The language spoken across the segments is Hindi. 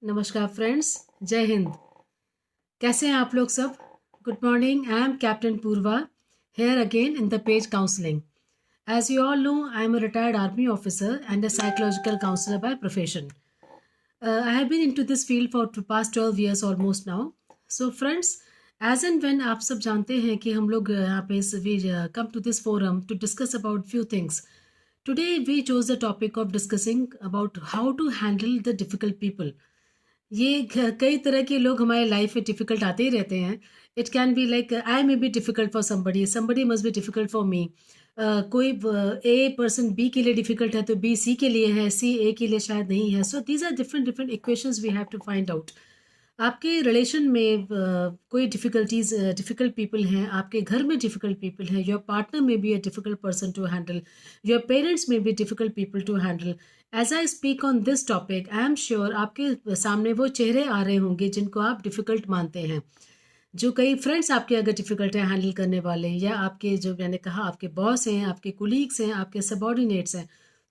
नमस्कार फ्रेंड्स, जय हिंद। कैसे हैं आप लोग सब? Good morning, I am captain Purva here again in the page counseling. As you all know, I am a retired army officer and a psychological counselor by profession. I have been into this field for past 12 years almost now. So friends, as and when आप सब जानते हैं कि हम लोग यहाँ पे we come to this forum to discuss about few things. Today we chose the topic of discussing about how to handle the difficult people. ये कई तरह के लोग हमारे लाइफ में डिफिकल्ट आते ही रहते हैं। It can be like I may be difficult for somebody, somebody must be difficult for me. कोई ए पर्सन बी के लिए डिफिकल्ट है तो बी सी के लिए है, सी ए के लिए शायद नहीं है। So these are different different equations we have to find out. आपके रिलेशन में कोई डिफिकल्टीज डिफिकल्ट पीपल हैं, आपके घर में डिफिकल्ट पीपल हैं, योर पार्टनर में be a difficult person to handle, your parents में be difficult people to handle. As I speak on this topic, I am sure आपके सामने वो चेहरे आ रहे होंगे जिनको आप डिफिकल्ट मानते हैं। जो कई फ्रेंड्स आपके अगर डिफिकल्ट है हैंडल करने वाले, या आपके जो मैंने कहा आपके बॉस हैं, आपके कुलीग्स हैं, आपके सबॉर्डिनेट्स हैं,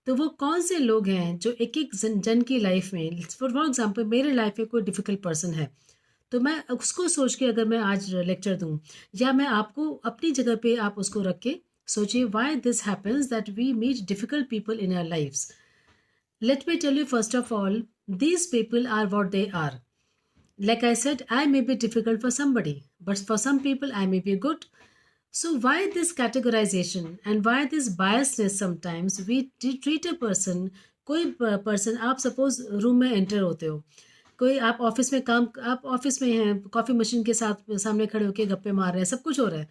तो वो कौन से लोग हैं जो एक एक जन की लाइफ में, फॉर एग्जाम्पल मेरे लाइफ में कोई डिफिकल्ट पर्सन है तो मैं उसको सोच के अगर मैं आज लेक्चर दूं, या मैं आपको अपनी जगह पे आप उसको रख के सोचिए why this happens that we meet difficult people in our lifes. Let me tell you first of all, these people are what they are. Like I said, I may be difficult for somebody, but for some people I may be good. So why this categorization and why this biasness? Sometimes we treat a person, कोई पर्सन, आप सपोज रूम में एंटर होते हो, कोई आप ऑफिस में काम, आप ऑफिस में हैं, कॉफ़ी मशीन के साथ सामने खड़े होकर गप्पे मार रहे हैं, सब कुछ हो रहा है।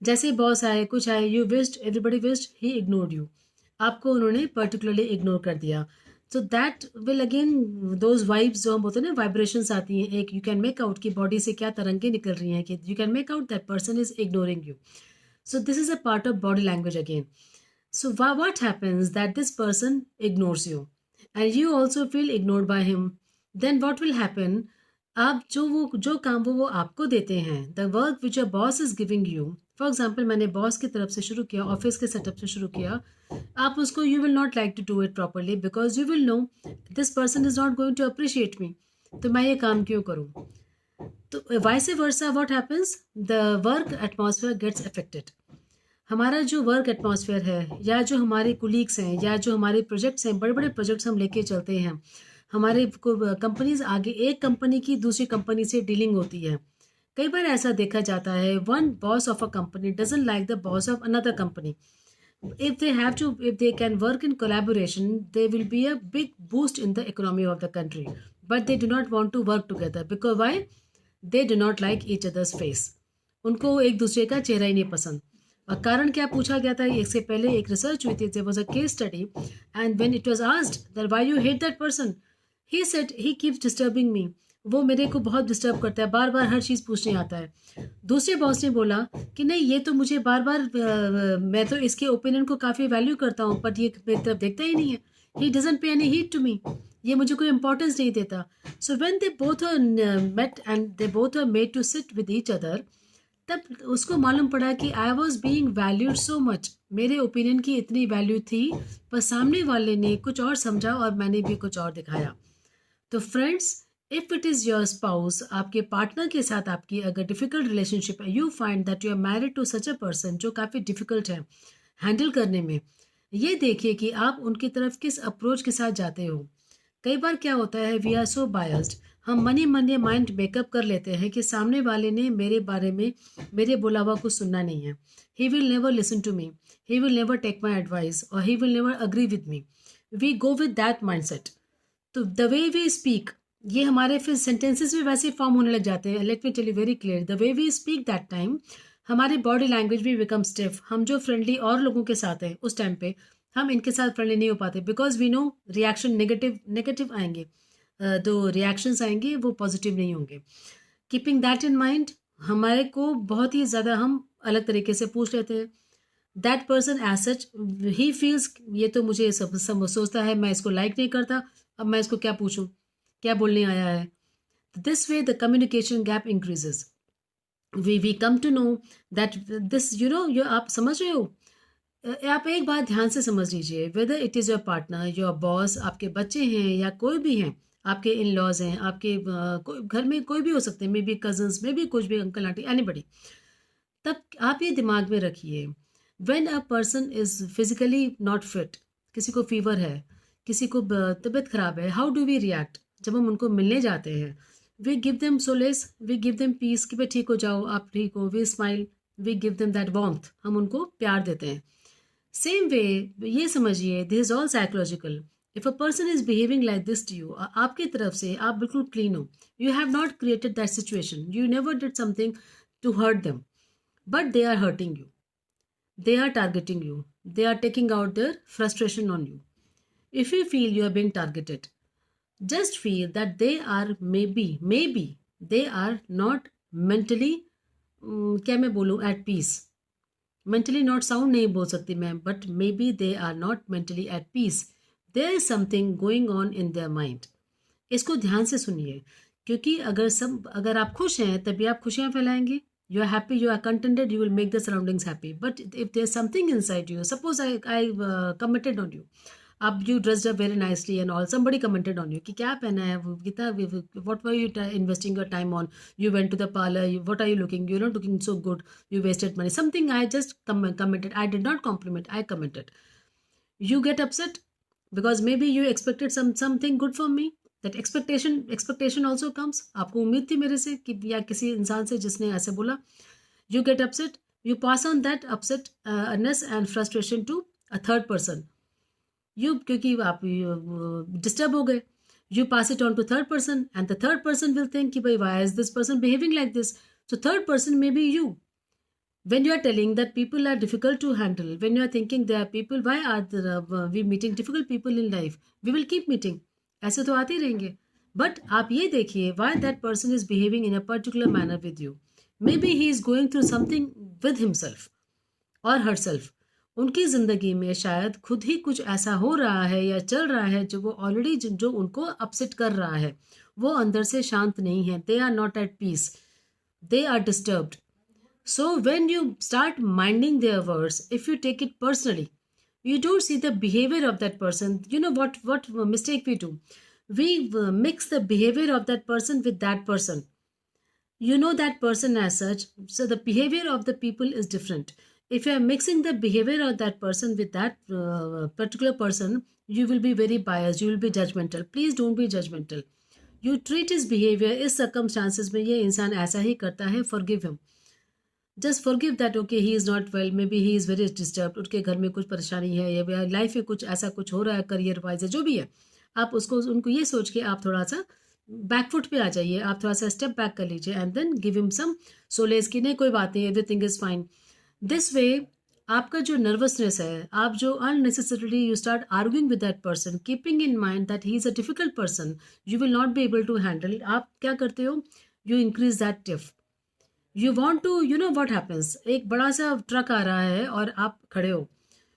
जैसे ही बॉस आए, कुछ आए, you wished, everybody wished, he ignored you, आपको उन्होंने पर्टिकुलरली इग्नोर कर दिया। So that will again those vibes जो हम बोलते हैं ना, वाइब्रेशंस आती हैं, एक यू कैन मेक आउट की बॉडी से क्या तरंगे निकल रही हैं, कि you can make out that person is ignoring you. So this is a part of body language again. So what happens that this person ignores you and you also feel ignored by him? Then what will happen? आप जो काम वो आपको देते हैं, the work which your boss is giving you, for example मैंने बॉस की तरफ से शुरू किया, ऑफिस के सेटअप से शुरू किया, आप उसको you will not like to do it properly because you will know this person is not going to appreciate me, तो मैं ये काम क्यों करूँ? तो vice versa what happens? The work atmosphere gets affected. हमारा जो वर्क एटमॉस्फेयर है, या जो हमारे कुलीग्स हैं, या जो हमारे प्रोजेक्ट्स हैं, बड़े बड़े प्रोजेक्ट्स हम लेके चलते हैं, हमारे कंपनीज आगे, एक कंपनी की दूसरी कंपनी से डीलिंग होती है। कई बार ऐसा देखा जाता है, one boss of a company doesn't like the boss of another company. if they can work in collaboration, there will be a big boost in the economy of the country, but they do not want to work together because why? They do not like each other's face. उनको एक दूसरे का चेहरा ही नहीं पसंद। और कारण क्या पूछा गया था, इससे पहले एक रिसर्च हुई थी, there was a case study, and when it was asked that why you hate that person, he said he keeps disturbing me, वो मेरे को बहुत डिस्टर्ब करता है, बार बार हर चीज़ पूछने आता है। दूसरे बॉस ने बोला कि नहीं, ये तो मुझे बार बार मैं तो इसके ओपिनियन को काफ़ी वैल्यू करता हूँ, बट ये मेरी तरफ देखता ही नहीं है, he doesn't pay any heed to me, ये मुझे कोई इंपॉर्टेंस नहीं देता। So when they both met and they both are made to sit with each other, तब उसको मालूम पड़ा कि I was being valued so much, मेरे ओपिनियन की इतनी वैल्यू थी, पर सामने वाले ने कुछ और समझा और मैंने भी कुछ और दिखाया। तो friends, if it is your spouse, आपके पार्टनर के साथ आपकी अगर डिफिकल्ट रिलेशनशिप है, you find that you are married to such a person जो काफ़ी डिफिकल्ट है हैंडल करने में, ये देखिए कि आप उनकी तरफ किस अप्रोच के साथ जाते हो। कई बार क्या होता है, वी आर सो बायस्ड, हम मनी मनी माइंड मेकअप कर लेते हैं कि सामने वाले ने मेरे बारे में, मेरे बोला हुआ कुछ सुनना नहीं है, he will never listen to me, he will never take my advice, और he will never agree with me. We go with that mindset. तो द वे वी स्पीक, ये हमारे फिर सेंटेंसेस भी वैसे फॉर्म होने लग जाते हैं। Let me tell you very clear, the way we speak that time, हमारी बॉडी लैंग्वेज भी बिकम स्टिफ। हम जो फ्रेंडली और लोगों के साथ हैं उस टाइम पे, हम इनके साथ फ्रेंडली नहीं हो पाते, because we know reaction negative negative आएंगे, जो रिएक्शंस आएंगे वो पॉजिटिव नहीं होंगे। कीपिंग दैट इन माइंड, हमारे को बहुत ही ज़्यादा हम अलग तरीके से पूछ लेते हैं। That person as such, he feels, ये तो मुझे सब सोचता है, मैं इसको लाइक नहीं करता, अब मैं इसको क्या पूछूं, क्या बोलने आया है। This way the communication gap increases. We come to know that this, you know, आप समझ रहे हो। आप एक बात ध्यान से समझ लीजिए, weather it is your partner, your boss, आपके बच्चे हैं या कोई भी हैं, आपके इन लॉज हैं, आपके घर में कोई भी हो सकते हैं, मे बी कजन्स में भी, कुछ भी, अंकल आंटी, एनीबडी। तब आप ये दिमाग में रखिए, when a person is physically not fit, किसी को फीवर है, किसी को तबीयत खराब है, हाउ डू वी रिएक्ट? जब हम उनको मिलने जाते हैं, we give them solace, we give them peace कि भाई ठीक हो जाओ, आप ठीक हो, we smile, we give them that warmth, हम उनको प्यार देते हैं। सेम वे, ये समझिए, this is all psychological. If a person is behaving like this to you, आपकी तरफ से आप बिल्कुल क्लीन हो, you have not created that situation, you never did something to hurt them, but they are hurting you, they are targeting you, they are taking out their frustration on you. If you feel you are being targeted, just feel that they are maybe they are not mentally, क्या मैं बोलूँ, at peace. Mentally not sound नहीं बोल सकती मैं, but maybe they are not mentally at peace. There is something going on in their mind. इसको ध्यान से सुनिए, क्योंकि अगर आप खुश हैं तभी आप खुशियां फैलाएंगे। You are happy, you are contented, you will make the surroundings happy. But if there something inside you, suppose I commented on you, आप you dressed up very nicely and all, somebody commented on you कि क्या पहना है वो, कितना, what were you investing your time on, you went to the parlour, what are you looking, you not looking so good, you wasted money, something, I just commented, I did not compliment, I commented, you get upset because maybe you expected something good from me. That expectation also comes. आपको उम्मीद थी मेरे से कि, या किसी इंसान से जिसने ऐसे बोला, you get upset, you pass on that upsetness and frustration to a third person. क्योंकि आप डिस्टर्ब हो गए, you pass it on to third person, and the third person will think कि भाई why is this person behaving like this? So third person may be you. When you are telling that people are difficult to handle, when you are thinking there are people, why are we meeting difficult people in life, we will keep meeting, ऐसे तो आते ही रहेंगे। बट आप ये देखिए, why that person is behaving in a particular manner with you, maybe he is going through something with himself or herself. उनकी ज़िंदगी में शायद खुद ही कुछ ऐसा हो रहा है या चल रहा है जो वो ऑलरेडी जो उनको अपसेट कर रहा है, वो अंदर से शांत नहीं है, they are not at peace, they are disturbed. So when you start minding their words, if you take it personally, you don't see the behavior of that person. You know what mistake we do? We mix the behavior of that person with that person. You know that person as such, so the behavior of the people is different. If you are mixing the behavior of that person with that particular person, you will be very biased, you will be judgmental. Please don't be judgmental. You treat his behavior, इस circumstances में ये इंसान ऐसा ही करता है, forgive him. Just forgive that, okay he is not well, may be he is very disturb, उनके घर में कुछ परेशानी है या लाइफ में कुछ ऐसा कुछ हो रहा है, करियर वाइज है, जो भी है, आप उनको ये सोच के आप थोड़ा सा बैकफुट पे आ जाइए, आप थोड़ा सा स्टेप बैक कर लीजिए and then give him some solace की नहीं कोई बात नहीं, everything is fine. This way आपका जो नर्वसनेस है, आप जो unnecessarily you start arguing with that person, keeping in mind that he is a difficult person, you will not be able to handle. आप क्या करते हो, you increase that tiff. You want to, you know what happens, एक बड़ा सा ट्रक आ रहा है और आप खड़े हो,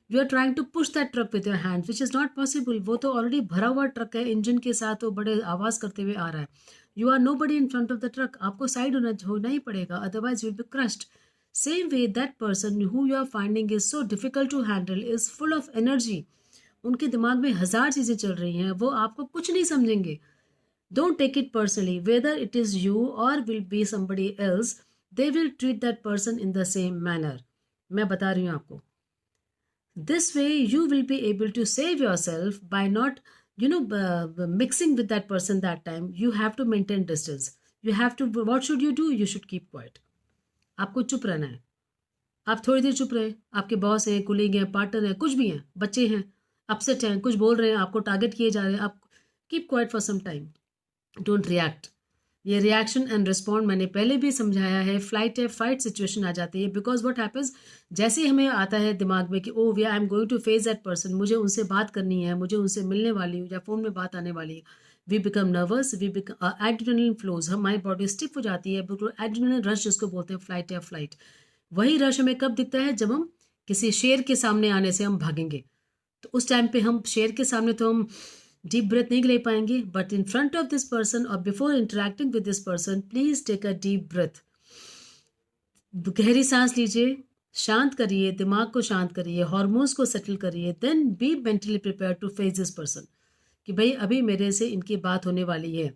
you are trying to push that truck with your hand, which is not possible. वो तो ऑलरेडी भरा हुआ ट्रक है इंजन के साथ, वो बड़े आवाज़ करते हुए आ रहा है. You are nobody in front of the truck, आपको साइड होना ही पड़ेगा, otherwise you will be crushed. Same way that person who you are finding is so difficult to handle is full of energy. उनके दिमाग में 1000 चीज़ें चल रही हैं, वो आपको कुछ नहीं समझेंगे. Don't take it personally, whether it is you और will be somebody else, they will treat that person in the same manner. मैं बता रही हूँ आपको. This way you will be able to save yourself by not, mixing with that person that time. You have to maintain distance. You have to, what should you do? You should keep quiet. आपको चुप रहना है. आप थोड़ी देर चुप रहे, आपके बॉस हैं, कुलीग हैं, पार्टनर हैं, कुछ भी हैं, बच्चे हैं, अपसेट हैं, कुछ बोल रहे हैं, आपको टारगेट किए जा रहे हैं, आप keep quiet for some time. Don't react. ये रिएक्शन एंड रिस्पॉन्ड मैंने पहले भी समझाया है, फ्लाइट है फाइट सिचुएशन आ जाती है. बिकॉज व्हाट हैपेंस, जैसे ही हमें आता है दिमाग में कि oh we I am going to face that person, मुझे उनसे बात करनी है, मुझे उनसे मिलने वाली हूँ या फ़ोन में बात आने वाली है, we become nervous, we become adrenaline flows, हमारी बॉडी स्टिफ हो जाती है, बिल्कुल एड्रेनलिन रश जिसको बोलते हैं, फ्लाइट या फ्लाइट. वही रश हमें कब दिखता है, जब हम किसी शेर के सामने आने से हम भागेंगे. तो उस टाइम पे हम शेर के सामने तो हम डीप ब्रेथ नहीं ले पाएंगे, but in front of this person और before interacting with this person, please take a deep breath. गहरी सांस लीजिए, शांत करिए, दिमाग को शांत करिए, हार्मोन्स को सेटल करिए, then be mentally prepare to face this person. कि भाई अभी मेरे से इनकी बात होने वाली है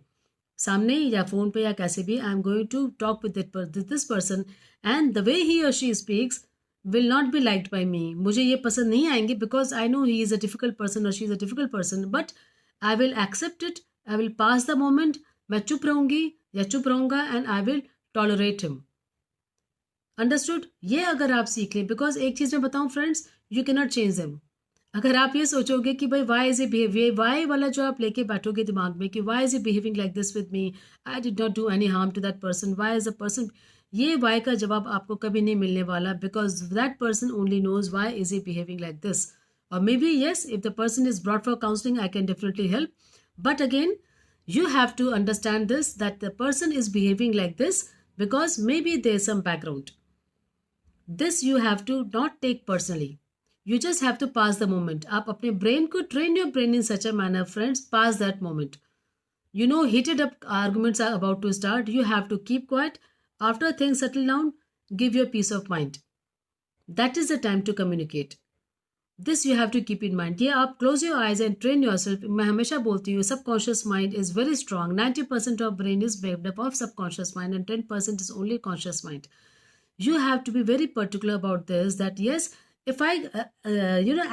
सामने या फ़ोन पे या कैसे भी, I am going to talk with this person and the way he और she speaks will not be liked by me, मुझे ये पसंद नहीं आएंगे because I know he is a difficult person और she is a difficult person, but I will accept it, I will pass the moment, मैं चुप रहूंगी या चुप रहूंगा and I will tolerate him. Understood? ये अगर आप सीख लें, बिकॉज एक चीज़ मैं बताऊं friends, you can not change him. अगर आप ये सोचोगे कि भाई why is a behaviour, why वाला जो आप लेके बैठोगे दिमाग में कि why is a behaving like this with me, I did not do any harm to that person, why is a person, ये वाई का जवाब आपको कभी नहीं मिलने वाला, because that person only knows why is a behaving like this. और may be yes, if the person is brought for counselling I can definitely help, but again you have to understand this, that the person is behaving like this because maybe there's some background. This you have to not take personally. You just have to pass the moment. आप अपने brain को train your brain in such a manner, friends, pass that moment. You know, heated up arguments are about to start. You have to keep quiet. After things settle down, give your peace of mind. That is the time to communicate. This you have to keep in mind. ये आप close your eyes and train yourself. मैं हमेशा बोलती हूँ subconscious mind is very strong, 90% of brain is made up of subconscious mind and 10% is only conscious mind. You have to be very particular about this, that yes, if I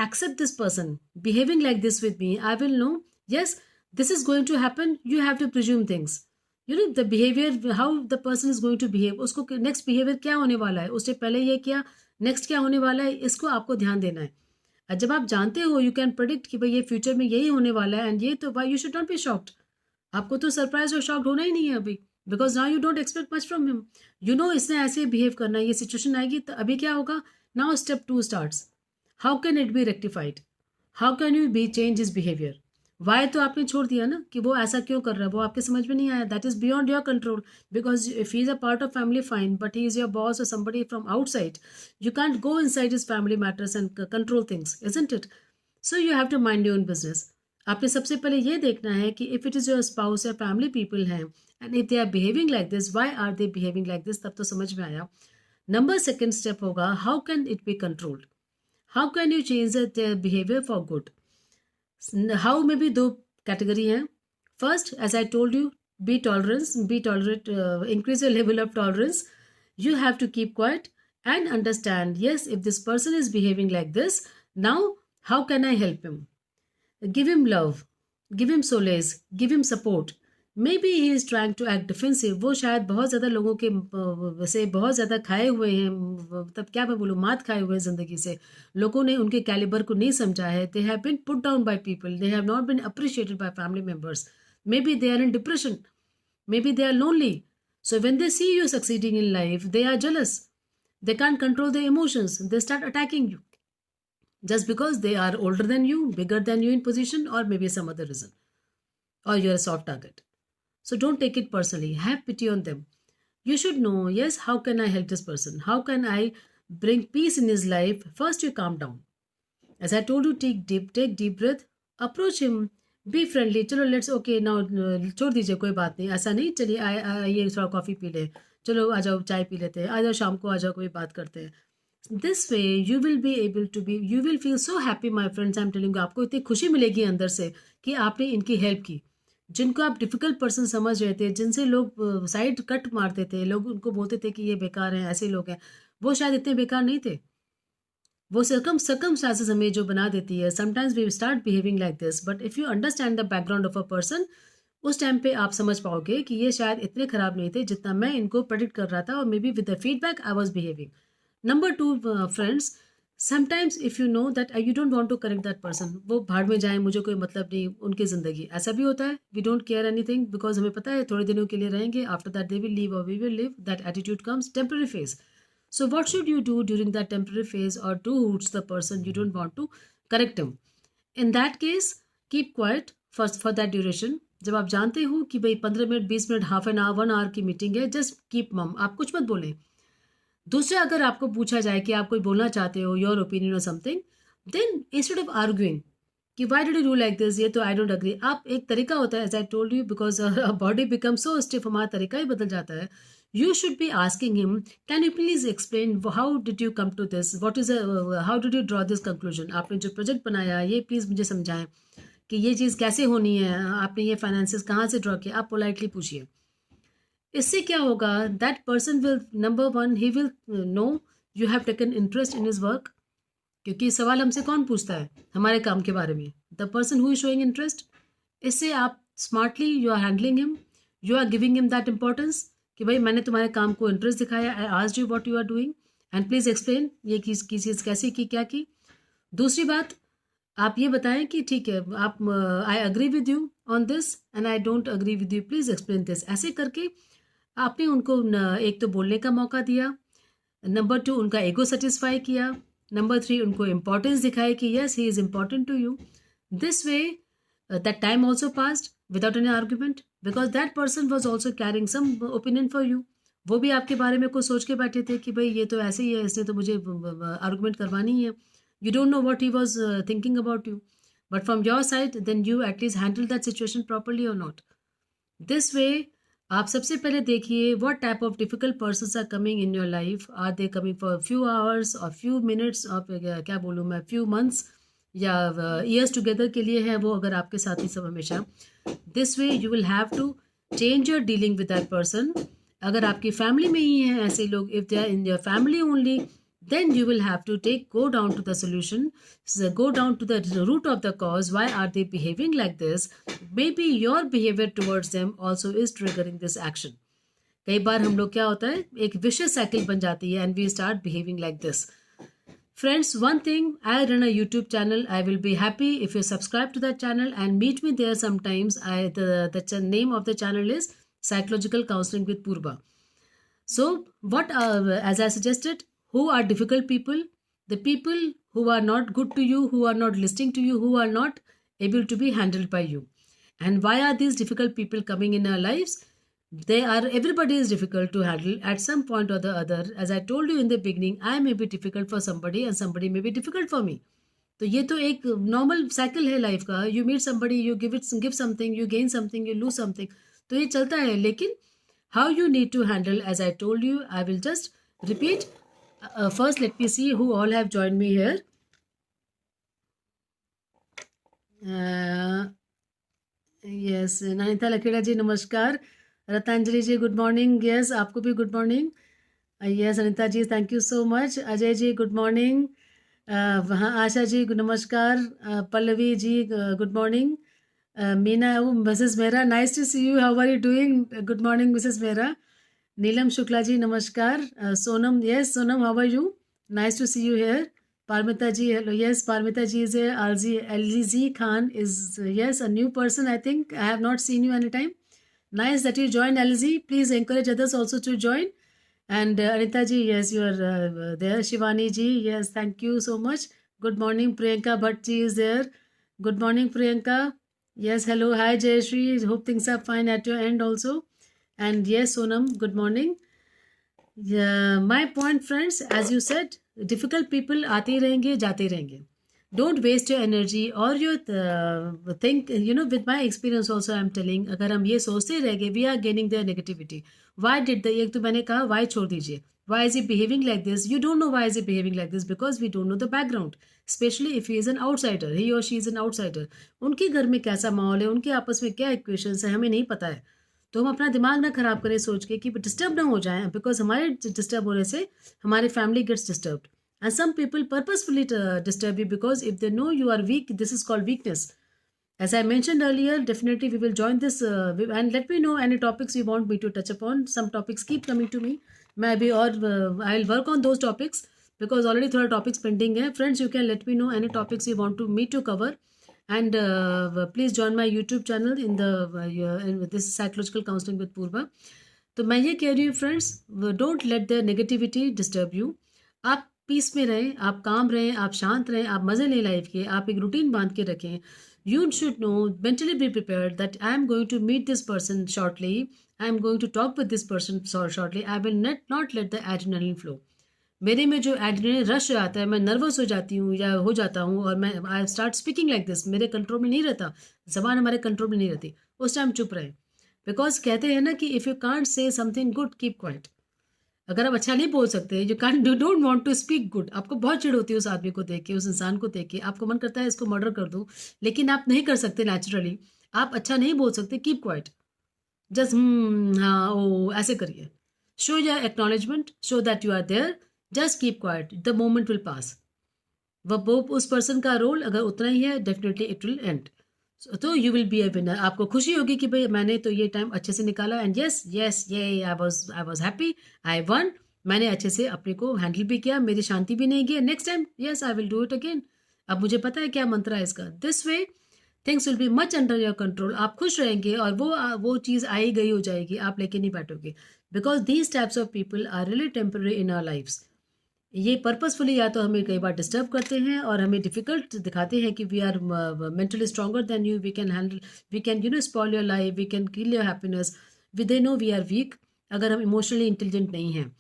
accept this person behaving like this with me, I will know, yes, this is going to happen. You have to presume things, the behavior, how the person is going to behave, उसको next behavior क्या होने वाला है, उससे पहले ये क्या, next क्या होने वाला है, इसको आपको ध्यान देना है। और जब आप जानते हो, यू कैन प्रेडिक्ट कि भाई ये फ्यूचर में यही होने वाला है एंड ये, तो why you should not be shocked. आपको तो सरप्राइज और शॉक्ड होना ही नहीं है अभी, because now you don't expect much from him. You know इसने ऐसे बिहेव करना है, ये सिचुएशन आएगी तो अभी क्या होगा। Now step 2 starts, how can it be rectified, how can you be change his behaviour. Why तो आपने छोड़ दिया ना कि वो ऐसा क्यों कर रहा है, वो आपके समझ में नहीं आया, that is beyond your control, because if he is a part of family fine, but he is your boss और somebody from outside, you can't go inside his family matters and control things, isn't it? So you have to mind your own business. आपने सबसे पहले ये देखना है कि if it is your spouse या family people हैं and if they are behaving like this, why are they behaving like this, तब तो समझ में आया। नंबर सेकेंड स्टेप होगा, how can it be controlled, how can you change their behavior for good। how में भी दो कैटेगरी हैं। First, as I told you, be tolerant, increase your level of tolerance, you have to keep quiet and understand, yes, if this person is behaving like this, now how can I help him, give him love, give him solace, give him support। maybe he is trying to act defensive, वो शायद बहुत ज़्यादा लोगों के से बहुत ज़्यादा खाए हुए हैं, तब क्या मैं बोलूँ, मात खाए हुए हैं ज़िंदगी से, लोगों ने उनके कैलिबर को नहीं समझा है, they have been put down by people, they have not been appreciated by family members, maybe they are in depression, maybe they are lonely, so when they see you succeeding in life, they are jealous, they can't control their emotions, they start attacking you just because they are older than you, bigger than you in position, or maybe some other reason, or you're a soft target. So don't take it personally, have pity on them. You should know, yes, how can I help this person, how can I bring peace in his life। first you calm down, as I told you, take deep breath, approach him, be friendly, चलो लेट्स ओके नाउ, छोड़ दीजिए कोई बात नहीं, ऐसा नहीं, चलिए आइए थोड़ा कॉफ़ी पी ले, चलो आ जाओ चाय पी लेते हैं, आ जाओ शाम को, आ जाओ कोई बात करते हैं। This way you will be able to be, you will feel so happy my friends, I am telling you, आपको इतनी खुशी मिलेगी अंदर से कि आपने इनकी हेल्प की। जिनको आप डिफिकल्ट पर्सन समझ रहे थे, जिनसे लोग साइड कट मारते थे, लोग उनको बोलते थे कि ये बेकार हैं, ऐसे लोग हैं, वो शायद इतने बेकार नहीं थे। वो circumstances हमें जो बना देती है, sometimes we start behaving like this, but if you understand the background of a person, उस टाइम पे आप समझ पाओगे कि ये शायद इतने खराब नहीं थे जितना मैं इनको प्रेडिक्ट कर रहा था, और maybe with the feedback I was behaving. Number 2 friends, sometimes if you know that you don't want to correct that person, वो भाड़ में जाए, मुझे कोई मतलब नहीं उनकी ज़िंदगी, ऐसा भी होता है। We don't care anything because हमें पता है थोड़े दिनों के लिए रहेंगे, after that they will leave और we will live, that attitude comes, temporary phase. So what should you do during that temporary phase or to hoots the person you don't want to correct him? In that case, keep quiet first for that duration. जब आप जानते हो कि भाई 15 minute, 20 minute, half an hour, 1 hour की मीटिंग है, जस्ट कीप मम, आप कुछ मत बोलें। दूसरा, अगर आपको पूछा जाए कि आप कोई बोलना चाहते हो, योर ओपिनियन और something, then instead of arguing कि why did you do like this, ये तो आई डोंट अग्री, आप एक तरीका होता है, as I told you, because body become so stiff, हमारा तरीका ही बदल जाता है। You should be asking him, can you please explain how did you come to this, what is how did you draw this conclusion, आपने जो प्रोजेक्ट बनाया ये प्लीज़ मुझे समझाएं, कि ये चीज़ कैसे होनी है, आपने ये फाइनेंसेस कहाँ से ड्रॉ किया, आप पोलाइटली पूछिए। इससे क्या होगा, that person will, number one, he will know you have taken interest in his work, क्योंकि सवाल हमसे कौन पूछता है हमारे काम के बारे में, the person who is showing interest. इससे आप smartly you are handling him, you are giving him that importance कि भाई मैंने तुम्हारे काम को इंटरेस्ट दिखाया, I asked you what you are doing and please explain, ये की चीज़ कैसी की, क्या की। दूसरी बात, आप ये बताएं कि ठीक है, आप, I agree with you on this and I don't agree with you, please explain this. ऐसे करके आपने उनको एक तो बोलने का मौका दिया, नंबर टू उनका ईगो सेटिस्फाई किया, नंबर थ्री उनको इम्पोर्टेंस दिखाई कि yes he is important to you. This way that time also passed without any argument, because that person was also carrying some opinion for you. वो भी आपके बारे में कुछ सोच के बैठे थे कि भाई ये तो ऐसे ही है, इसने तो मुझे आर्गूमेंट करवानी है। You don't know what he was thinking about you. But from your side, then you at least handle that situation properly or not. This way, आप सबसे पहले देखिए what type of difficult persons are coming in your life. Are they coming for a few hours or few minutes or क्या बोलूँ मैं, few months या years together के लिए है वो, अगर आपके साथ ही सब हमेशा। This way you will have to change your dealing with that person. अगर आपकी फैमिली में ही हैं ऐसे लोग, if they are in your family only, then you will have to go down to the solution, so go down to the root of the cause. Why are they behaving like this? Maybe your behavior towards them also is triggering this action. कई बार हम लोग क्या होता है, एक vicious cycle बन जाती है and we start behaving like this. Friends, one thing, I run a YouTube channel. I will be happy if you subscribe to that channel and meet me there sometimes. The name of the channel is Psychological Counseling with Purva. So what, as I suggested, who are difficult people? The people who are not good to you, who are not listening to you, who are not able to be handled by you. And why are these difficult people coming in our lives? Everybody is difficult to handle at some point or the other. As I told you in the beginning, I may be difficult for somebody and somebody may be difficult for me. तो ये तो एक नॉर्मल साइकिल है लाइफ का. You meet somebody, you give something, you gain something, you lose something. तो ये चलता है. लेकिन how you need to handle, as I told you, I will just repeat. First, let me see who all have joined me here. Yes, Nanita Lakira ji, namaskar. Ratanjali ji, good morning. Yes, आपको भी good morning. Yes, Anita ji, thank you so much. Ajay ji, good morning. वहाँ आशा जी, नमस्कार. Pallavi ji, good morning. Meena, Mrs. Mehra, nice to see you. How are you doing? Good morning, Mrs. Mehra. Neelam Shukla ji, namaskar. Sonam, yes, Sonam, how are you? Nice to see you here. Parmita ji, hello. Yes, Parmita ji is here. LZ Khan is, yes, a new person, I think. I have not seen you anytime. Nice that you joined, LZ. Please encourage others also to join. And Anita ji, yes, you are there. Shivani ji, yes, thank you so much. Good morning. Priyanka Bhatt ji is there. Good morning, Priyanka. Yes, hello. Hi, Jayashree. Hope things are fine at your end also. And yes, Sonam, good morning. Yeah, my point, friends, as you said, difficult people आते रहेंगे, जाते रहेंगे. Don't waste your energy or your think, with my experience also I'm telling, अगर हम ये सोचते रहेंगे, we are gaining their negativity. Why did the, एक तो मैंने कहा, why छोड़ दीजिए. Why is he behaving like this? You don't know why is he behaving like this because we don't know the background. Especially if he is an outsider, he or she is an outsider. उनके घर में कैसा माहौल है, उनके आपस में क्या इक्वेशंस है, हमें नहीं पता है. तो हम अपना दिमाग ना खराब करें सोच के कि डिस्टर्ब ना हो जाए, बिकॉज हमारे डिस्टर्ब होने से हमारी family gets disturbed. And some people purposefully disturb you because if they know you are weak, this is called weakness. As I mentioned earlier, definitely we will join this and let me know any topics you want me to touch upon. Some topics keep coming to me. Maybe or I'll work on those topics because already थोड़ा topics pending है. Friends, you can let me know any topics you want me to cover. And please join my YouTube channel in this psychological counseling with Purva. तो मैं ये कह रही हूँ friends, don't let the negativity disturb you. आप पीस में रहें, आप काम रहें, आप शांत रहें, आप मज़े लें लाइफ के, आप एक रूटीन बांध के रखें. You should know, mentally be prepared that I am going to meet this person shortly, I am going to talk with this person shortly. I will not let the adrenaline flow. मेरे में जो एड्रेनलिन रश आता है, मैं नर्वस हो जाती हूँ या हो जाता हूँ और मैं I start speaking like this, मेरे कंट्रोल में नहीं रहता, ज़बान हमारे कंट्रोल में नहीं रहती, उस टाइम चुप रहे. बिकॉज कहते हैं ना कि if you can't say something good, keep quiet. अगर आप अच्छा नहीं बोल सकते, you can don't want to speak good, आपको बहुत चिढ़ होती है उस आदमी को देख के, उस इंसान को देख के, आपको मन करता है इसको मर्डर कर दूं, लेकिन आप नहीं कर सकते नेचुरली, आप अच्छा नहीं बोल सकते, कीप क्वाइट, जस्ट हाँ ओ ऐसे करिए, show your acknowledgement, show that you are there, just keep quiet, the moment will pass. वो उस पर्सन का रोल अगर उतना ही है, डेफिनेटली इट विल एंड। तो you will be a winner, आपको खुशी होगी कि भाई मैंने तो ये टाइम अच्छे से निकाला, एंड यस यस ये I was happy, I one, मैंने अच्छे से अपने को हैंडल भी किया, मेरी शांति भी नहीं गई, next time yes I will do it again. अब मुझे पता है क्या मंत्र है इसका, this way things will be much under your control, आप खुश रहेंगे और वो चीज़ आई गई हो जाएगी, आप लेके नहीं बैठोगे, because these types of people are really temporary in our lifes. ये पर्पसफुली या तो हमें कई बार डिस्टर्ब करते हैं और हमें डिफिकल्ट दिखाते हैं कि we are mentally stronger than you, we can handle, we can spoil your life, we can kill your happiness, we they know we are weak, अगर हम इमोशनली इंटेलिजेंट नहीं हैं।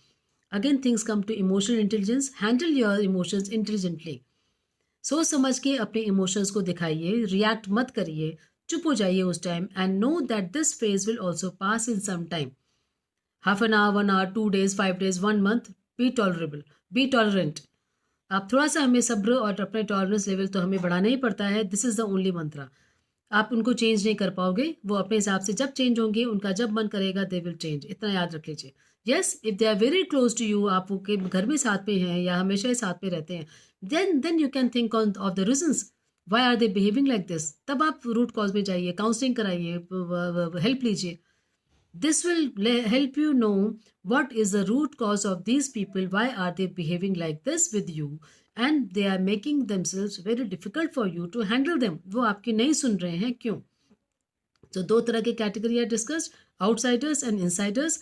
Again things come to emotional intelligence, handle your emotions intelligently, सोच समझ के अपने इमोशंस को दिखाइए, रिएक्ट मत करिए, चुप हो जाइए उस time, and know that this phase will also pass in some time, half an hour, 1 hour, 2 days, 5 days, 1 month, be tolerable, be tolerant. आप थोड़ा सा हमें सब्र और अपने टॉलरेंस लेवल तो हमें बढ़ाना ही पड़ता है, दिस इज़ द ओनली मंत्रा। आप उनको चेंज नहीं कर पाओगे, वो अपने हिसाब से जब चेंज होंगे, उनका जब मन करेगा दे विल चेंज, इतना याद रख लीजिए। Yes if they are very close to you, आप उनके घर में साथ में हैं या हमेशा ही साथ में रहते हैं, then you can think on of the reasons why are they behaving like this, तब आप रूट कॉज में जाइए, काउंसलिंग कराइए, हेल्प लीजिए। This will help you know what is the root cause of these people, why are they behaving like this with you, and they are making themselves very difficult for you to handle them. वो आपकी नहीं सुन रहे हैं क्यों? तो दो तरह के कैटेगरी है discussed, outsiders and Insiders.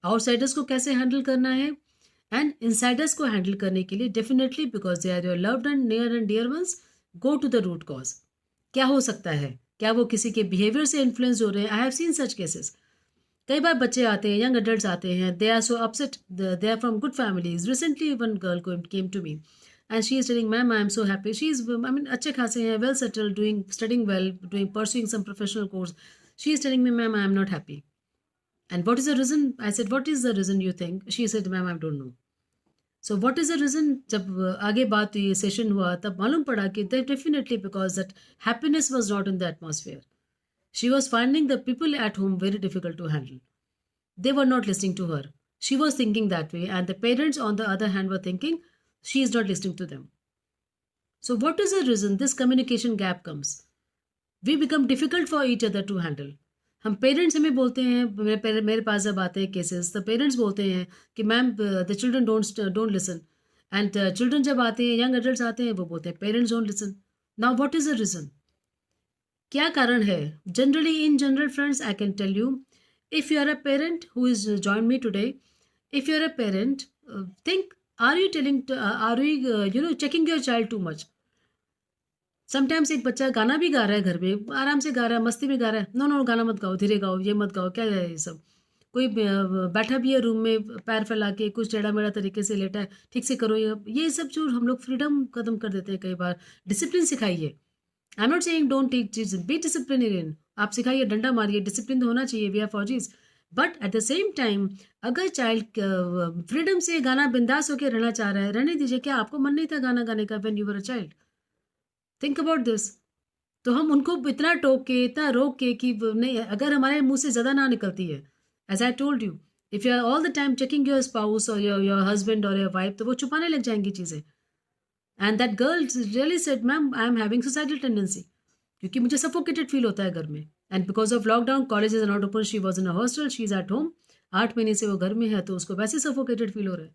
Outsiders को कैसे हैंडल करना है, एंड इनसाइडर्स को हैंडल करने के लिए definitely because they are your loved and near and dear ones, go to the root cause. क्या हो सकता है, क्या वो किसी के बिहेवियर से इन्फ्लुएंस हो रहे हैं? I have seen such cases. कई बार बच्चे आते हैं, यंग एडल्ट्स आते हैं, they are so upset, they are from good families, recently one girl came to me and she is telling ma'am I am so happy, she is I mean अच्छे खासे हैं, well settled, doing studying well, doing pursuing some professional course, she is telling me ma'am I am not happy, and what is the reason? I said what is the reason you think? She said ma'am I don't know. So what is the reason? जब आगे बात हुई, सेशन हुआ, तब मालूम पड़ा कि definitely because that happiness was not in the atmosphere, she was finding the people at home very difficult to handle, they were not listening to her, she was thinking that way, and the parents on the other hand were thinking she is not listening to them. So what is the reason this communication gap comes? We become difficult for each other to handle. हम पेरेंट्स हमें बोलते हैं, मेरे पास जब आते हैं केसेस, तो पेरेंट्स बोलते हैं कि ma'am the children don't listen, and children जब आते हैं, यंग एडल्ट्स आते हैं, वो बोलते हैं parents don't listen. Now what is the reason? क्या कारण है? Generally in general friends I can tell you, if you are a parent who is joined me today, if you are a parent, think, are you telling are we checking your child too much? Sometimes एक बच्चा गाना भी गा रहा है घर में, आराम से गा रहा है, मस्ती में गा रहा है, नो नो गाना मत गाओ, धीरे गाओ, ये मत गाओ, क्या है ये सब? कोई बैठा भी है रूम में पैर फैला के, कुछ टेढ़ा मेढ़ा तरीके से लेटा है, ठीक से करो, ये सब जो हम लोग फ्रीडम खत्म कर देते हैं कई बार। डिसिप्लिन सिखाइए, I am not saying don't teach, be disciplinarian, आप सिखाइए, डंडा मारिए, डिसिप्लिन तो होना चाहिए, वी आर फौजीज, but at the same time अगर चाइल्ड फ्रीडम से गाना बिंदास होकर रहना चाह रहा है, रहने दीजिए। क्या आपको मन नहीं था गाना गाने का when you were a child? Think about this. तो हम उनको इतना टोक के, इतना रोक के कि नहीं, अगर हमारे मुंह से ज़्यादा ना निकलती है, as I told you, if you are all the time checking your spouse और योर हस्बैंड और योर वाइफ, तो वो छुपाने लग जाएंगी चीज़ें। And that girl really said ma'am I am having suicidal tendency, क्योंकि मुझे सफोकेटेड फील होता है घर में, and because of lockdown, colleges are not open, she was in a hostel, she is at home, 8 महीने से वो घर में है, तो उसको वैसे सफोकेटेड फील हो रहा है।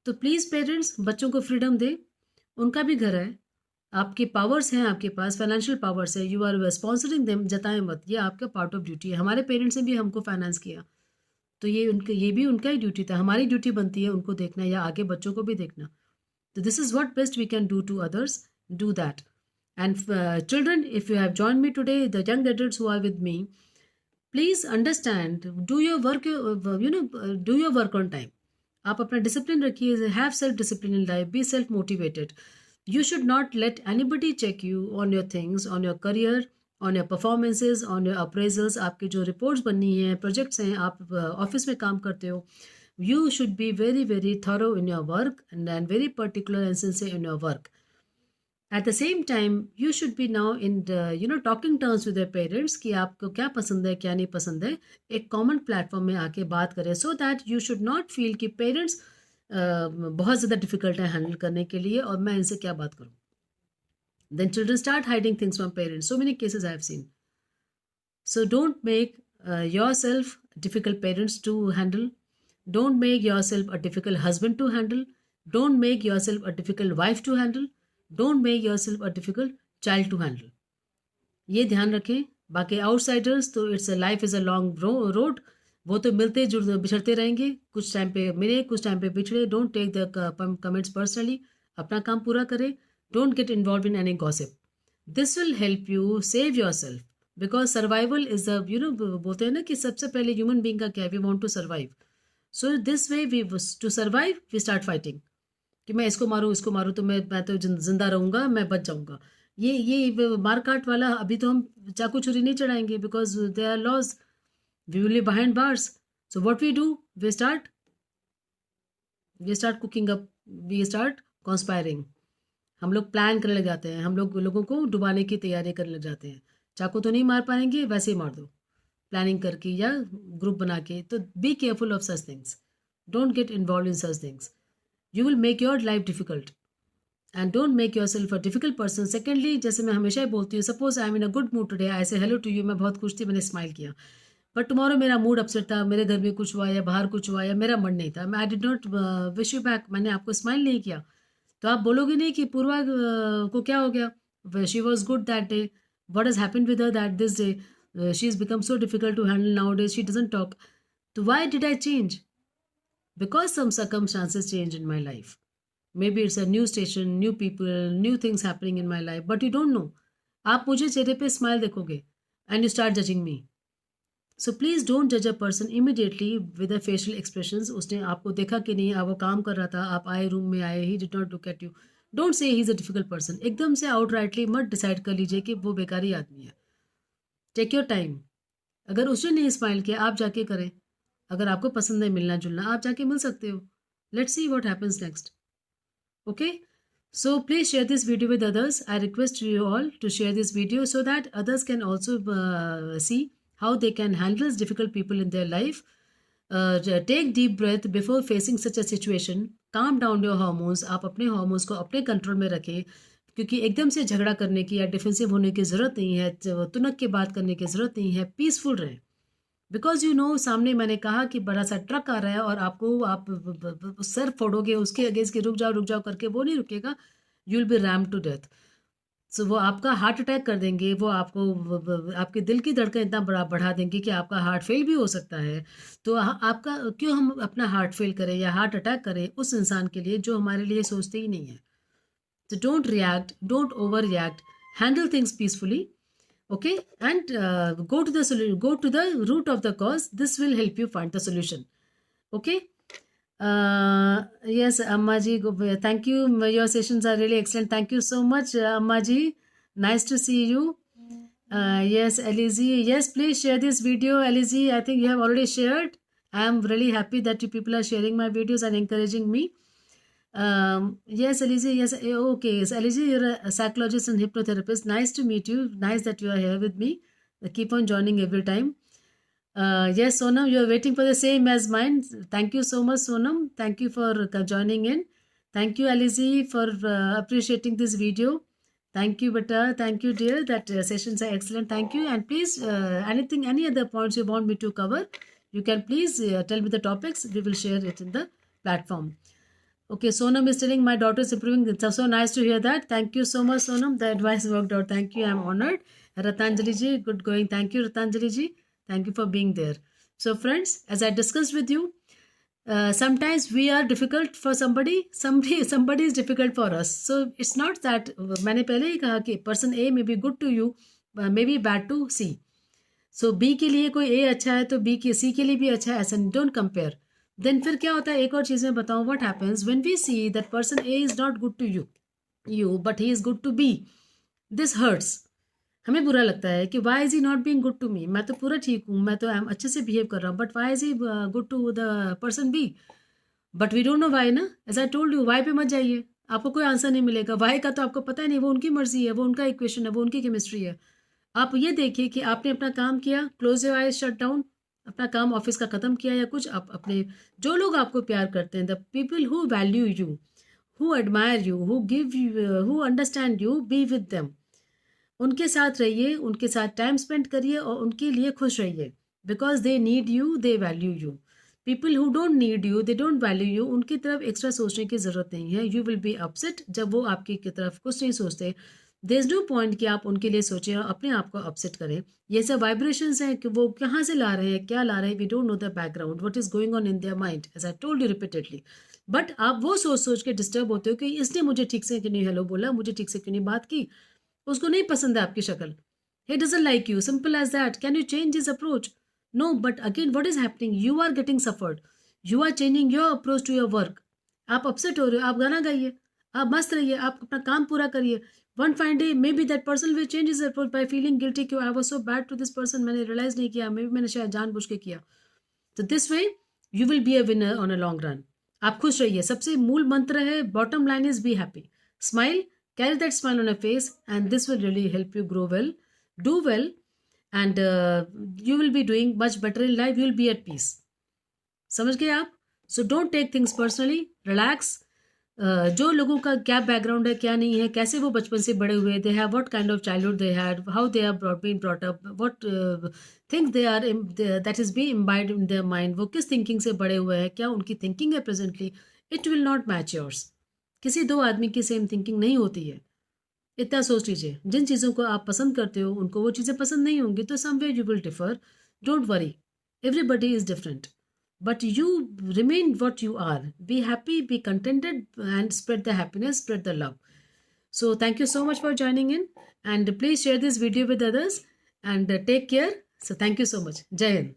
तो प्लीज़ पेरेंट्स, बच्चों को फ्रीडम दे, उनका भी घर है, आपके पावर्स हैं, आपके पास फाइनेंशियल पावर्स है, यू आर स्पॉन्सरिंग देम, जताएं मत, ये आपका पार्ट ऑफ ड्यूटी है। हमारे पेरेंट्स ने भी हमको फाइनेंस किया, तो ये भी उनका ही ड्यूटी था, हमारी ड्यूटी बनती है उनको देखना या आगे बच्चों को भी देखना। तो this is what best we can do to others, do that. And children, if you have joined me today, the young adults who are with me, please understand, do your work, do your work on time. आप अपना डिसिप्लिन रखिए, have self discipline in life, be self motivated. You should not let anybody check you on your things, on your career, on your performances, on your appraisals. आपकी जो रिपोर्ट्स बननी हैं, प्रोजेक्ट्स हैं, आप ऑफिस में काम करते हो, You should be very, very thorough in your work and very particular and sincere in your work. At the same time, you should be now in the, talking terms with your parents कि आपको क्या पसंद है क्या नहीं पसंद है. एक कॉमन प्लेटफॉर्म में आके बात करें so that you should not feel कि पेरेंट्स बहुत ज़्यादा डिफिकल्ट है हैंडल करने के लिए और मैं इनसे क्या बात करूँ. Then children start hiding things from parents. So many cases I have seen. So don't make yourself difficult parents to handle. Don't make yourself a difficult husband to handle. Don't make yourself a difficult wife to handle. Don't make yourself a difficult child to handle. ये ध्यान रखें. बाकी आउटसाइडर्स तो it's life is a long road. वो तो मिलते जुड़ते बिछड़ते रहेंगे. कुछ टाइम पे मिले, कुछ टाइम पे बिछड़े. Don't take the comments personally. अपना काम पूरा करें. Don't get involve in any gossip. This will help you save yourself because survival is the बोलते हैं ना कि सबसे पहले ह्यूमन बींग का क्या है, we want to survive. So this way we to survive we start fighting कि मैं इसको मारूँ तो मैं तो जिंदा रहूँगा, मैं बच जाऊँगा. ये मार काट वाला अभी तो हम चाकू छुरी नहीं चढ़ाएंगे because they are laws. We will be behind bars. So what we do, we start cooking up, we start conspiring. हम लोग प्लान करने लग जाते हैं. हम लोग लोगों को डुबाने की तैयारी करने लग जाते हैं. चाकू तो नहीं मार पाएंगे, वैसे ही मार दो प्लानिंग करके या ग्रुप बना के. तो be careful of such things. Don't get involve in such things. You will make your life difficult and don't make yourself a difficult person. Secondly, जैसे मैं हमेशा ही बोलती हूँ, suppose I am in a good mood today, I say hello to you, मैं बहुत खुश थी, मैंने स्माइल किया. बट टुमारो मेरा मूड अपसेट था, मेरे घर में कुछ हुआ या बाहर कुछ हुआ या मेरा मन नहीं था, मैं आई did not wish you back, मैंने आपको स्माइल नहीं किया, तो आप बोलोगे नहीं कि पूर्वा को क्या हो गया, she was good that day, what has happened with her that this day, she is become so difficult to handle nowadays, she doesn't talk. तो why did I change? Because some circumstances change in my life. Maybe it's a new station, new people, new things happening in my life, but you don't know. आप मुझे चेहरे पे स्माइल देखोगे and you start judging me. So please don't judge a person immediately with the facial expressions. उसने आपको देखा कि नहीं, आप वो काम कर रहा था, आप आए रूम में आए, he did not look at you. Don't say he's a difficult person. एकदम से outrightly मत डिसाइड कर लीजिए कि वो बेकारी आदमी है. Take your time. अगर उसने नहीं स्माइल किया, आप जाके करें. अगर आपको पसंद है मिलना जुलना, आप जाके मिल सकते हो. Let's see what happens next. Okay, so please share this video with others. I request you all to share this video so that others can also see how they can handle difficult people in their life. Take deep breath before facing such a situation. Calm down your hormones. आप अपने हार्मोन्स को अपने कंट्रोल में रखें, क्योंकि एकदम से झगड़ा करने की या डिफेंसिव होने की ज़रूरत नहीं है, तुनक के बात करने की ज़रूरत नहीं है. पीसफुल रहें. बिकॉज सामने मैंने कहा कि बड़ा सा ट्रक आ रहा है और आपको आप सर फोड़ोगे उसके अगेंस्ट के, रुक जाओ करके, वो नहीं रुकेगा. You will be ram to death. So वो आपका हार्ट अटैक कर देंगे. वो आपको आपके दिल की धड़कन इतना बड़ा बढ़ा देंगे कि आपका हार्ट फेल भी हो सकता है. तो आपका क्यों हम अपना हार्ट फेल करें या हार्ट अटैक करें उस इंसान के लिए जो हमारे लिए सोचते ही नहीं है. So don't react, don't overreact, handle things peacefully. Okay, and go to the solution, go to the root of the cause. This will help you find the solution. Okay. Yes, Amma ji, thank you. Your sessions are really excellent. Thank you so much, Amma ji. Nice to see you. Yes, Alizi. Yes, please share this video, Alizi. I think you have already shared. I am really happy that you people are sharing my videos and encouraging me. Yes, Alizi. Yes, okay. Yes, Alizi, you're a psychologist and hypnotherapist. Nice to meet you. Nice that you are here with me. Keep on joining every time. Yes, Sonam, you're waiting for the same as mine. Thank you so much, Sonam. Thank you for joining in. Thank you, Alizi, for appreciating this video. Thank you, Beta. Thank you, dear. That sessions are excellent. Thank you. And please, any other points you want me to cover, you can please tell me the topics. We will share it in the platform. Okay, Sonam is telling my daughter is improving. It's so nice to hear that. Thank you so much, Sonam. The advice worked out. Thank you. I'm honored. Ratanjali ji, good going. Thank you, Ratanjali ji. Thank you for being there. So, friends, as I discussed with you, sometimes we are difficult for somebody. Somebody is difficult for us. So, it's not that. मैंने पहले ही कहा कि person A may be good to you, may be bad to C. So, B के लिए कोई A अच्छा है तो B के C के लिए भी अच्छा है. ऐसा don't compare. देन फिर क्या होता है, एक और चीज़ मैं बताऊँ. What happens when we see that person A is not good to you but he is good to B, this hurts. हमें बुरा लगता है कि why is he not being good to me, मैं तो पूरा ठीक हूँ, मैं तो अच्छे से बिहेव कर रहा हूँ, but why is he good to the person be, but we don't know why ना। As I told you, why पे मत जाइए, आपको कोई आंसर नहीं मिलेगा। वाई का तो आपको पता ही नहीं, वो उनकी मर्जी है, वो उनका इक्वेशन है, वो उनकी केमिस्ट्री है। आप ये देखिए कि आपने अपना काम किया, close your eyes, shut down, अपना काम ऑफिस का खत्म किया या कुछ, आप अपने जो लोग आपको प्यार करते हैं, the people who value you, who admire you, who give you, who understand you, be with them, उनके साथ रहिए, उनके साथ टाइम स्पेंड करिए और उनके लिए खुश रहिए, because they need you, they value you. People who don't need you, they don't value you, उनकी तरफ एक्स्ट्रा सोचने की ज़रूरत नहीं है। यू विल बी अपसेट जब वो आपकी की तरफ कुछ नहीं सोचते। देर इज़ नो पॉइंट कि आप उनके लिए सोचें और अपने आप को अपसेट करें। ये सब वाइब्रेशंस हैं कि वो कहाँ से ला रहे हैं, क्या ला रहे हैं, we don't know the background, what is going on in their mind, as I told you repeatedly. But आप वो सोच सोच के डिस्टर्ब होते हो कि इसने मुझे ठीक से क्यों नहीं हेलो बोला, मुझे ठीक से क्यों नहीं बात की, उसको नहीं पसंद है आपकी शक्ल, he doesn't like you, simple as that, can you change his approach? No, but again what is happening, you are getting suffered, you are changing your approach to your work, आप अपसेट हो रहे हो, आप गाना गाइए, आप मस्त रहिए, आप अपना काम पूरा करिए, one fine day may be that person will change his approach by feeling guilty कि I was so bad to this person, मैंने रियलाइज नहीं किया, मे बी मैंने शायद जानबूझ के किया। तो this way you will be a winner on a long run. आप खुश रहिए, सबसे मूल मंत्र है, bottom line is be happy, smile, carry that smile on a face, and this will really help you grow well, do well, and you will be doing much better in life, you will be at peace. समझ गए आप? So don't take things personally, relax. जो लोगों का क्या बैकग्राउंड है, क्या नहीं है, कैसे वो बचपन से बड़े हुए, they have what kind of childhood they had, how they are been brought up, what think they are that is be imbibed in their mind, वो किस थिंकिंग से बड़े हुए हैं, क्या उनकी थिंकिंग है presently, it will not match yours. किसी दो आदमी की सेम थिंकिंग नहीं होती है, इतना सोच लीजिए। जिन चीज़ों को आप पसंद करते हो उनको वो चीज़ें पसंद नहीं होंगी, तो somewhere you will differ, don't worry, everybody is different, but you remain what you are, be happy, be contented, and spread the happiness, spread the love. So thank you so much for joining in, and please share this video with others, and take care. So thank you so much. Jai Hind.